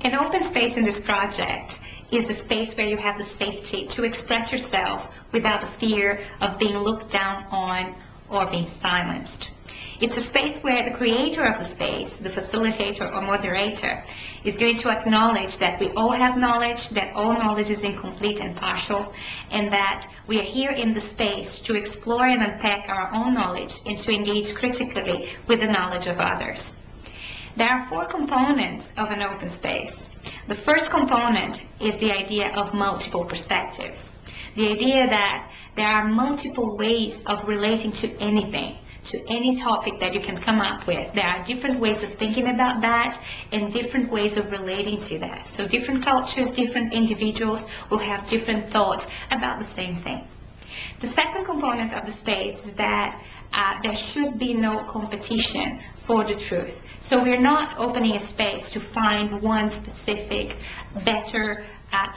An open space in this project is a space where you have the safety to express yourself without the fear of being looked down on or being silenced. It's a space where the creator of the space, the facilitator or moderator, is going to acknowledge that we all have knowledge, that all knowledge is incomplete and partial, and that we are here in the space to explore and unpack our own knowledge and to engage critically with the knowledge of others. There are 4 components of an open space. The first component is the idea of multiple perspectives. The idea that there are multiple ways of relating to anything, to any topic that you can come up with. There are different ways of thinking about that and different ways of relating to that. So different cultures, different individuals will have different thoughts about the same thing. The second component of the space is that there should be no competition for the truth. So we're not opening a space to find one specific, better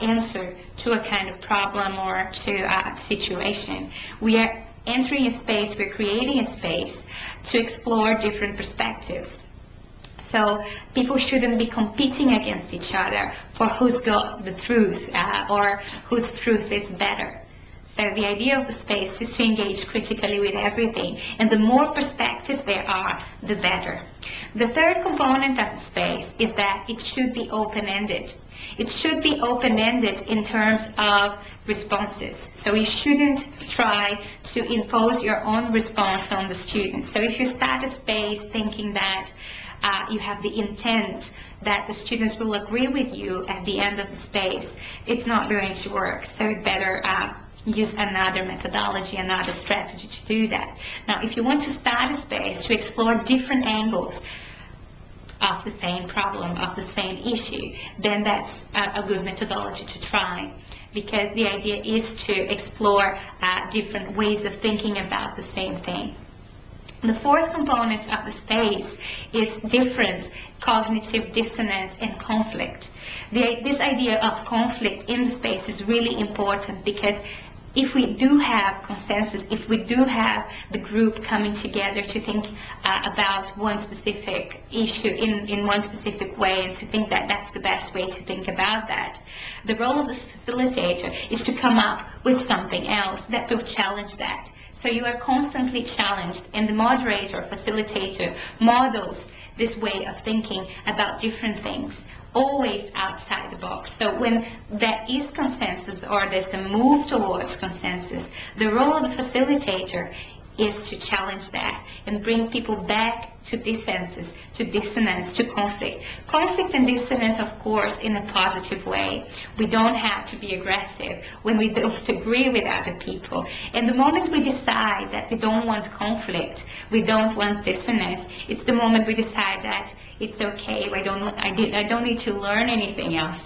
answer to a kind of problem or to a situation. We are entering a space, we're creating a space to explore different perspectives. So people shouldn't be competing against each other for who's got the truth or whose truth is better. So the idea of the space is to engage critically with everything, and the more perspectives there are, the better. The third component of the space is that it should be open-ended. It should be open-ended in terms of responses. So you shouldn't try to impose your own response on the students. So if you start a space thinking that you have the intent that the students will agree with you at the end of the space, it's not going to work. So it better use another methodology, another strategy to do that. Now, if you want to start a space to explore different angles of the same problem, of the same issue, then that's a good methodology to try, because the idea is to explore different ways of thinking about the same thing. The fourth component of the space is difference, cognitive dissonance, and conflict. This idea of conflict in the space is really important, because if we do have consensus, if we do have the group coming together to think about one specific issue in one specific way, and to think that that's the best way to think about that, the role of the facilitator is to come up with something else that will challenge that. So you are constantly challenged, and the moderator or facilitator models this way of thinking about different things, always outside the box. So when there is consensus, or there's a move towards consensus, the role of the facilitator is to challenge that and bring people back to dissensus, to dissonance, to conflict. Conflict and dissonance, of course, in a positive way. We don't have to be aggressive when we don't agree with other people. And the moment we decide that we don't want conflict, we don't want dissonance, it's the moment we decide that it's okay, I don't need to learn anything else.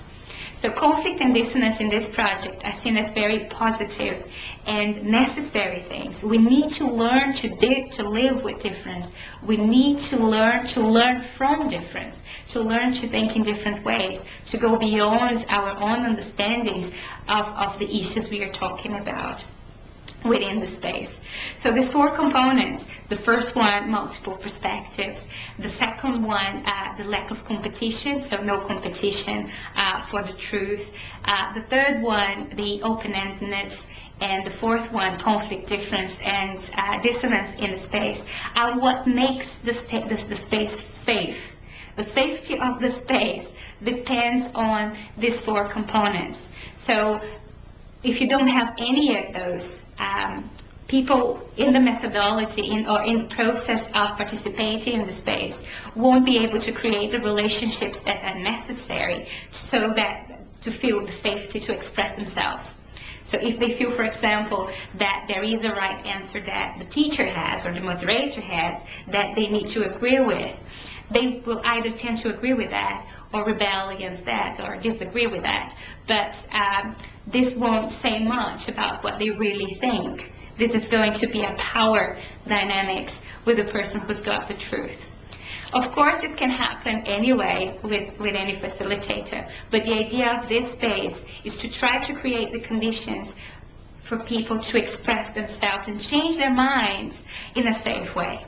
So conflict and dissonance in this project are seen as very positive and necessary things. We need to learn to live with difference. We need to learn from difference, to learn to think in different ways, to go beyond our own understandings of the issues we are talking about within the space. So there's 4 components. The first one, multiple perspectives. The second one, the lack of competition, so no competition for the truth. The third one, the open-endedness. And the fourth one, conflict, difference, and dissonance in the space, are what makes the space safe. The safety of the space depends on these 4 components. So if you don't have any of those, people in the methodology or in the process of participating in the space won't be able to create the relationships that are necessary so that to feel the safety to express themselves. So if they feel, for example, that there is a right answer that the teacher has or the moderator has that they need to agree with, they will either tend to agree with that or rebel against that or disagree with that. But this won't say much about what they really think. This is going to be a power dynamics with the person who's got the truth. Of course, this can happen anyway with any facilitator, but the idea of this space is to try to create the conditions for people to express themselves and change their minds in a safe way.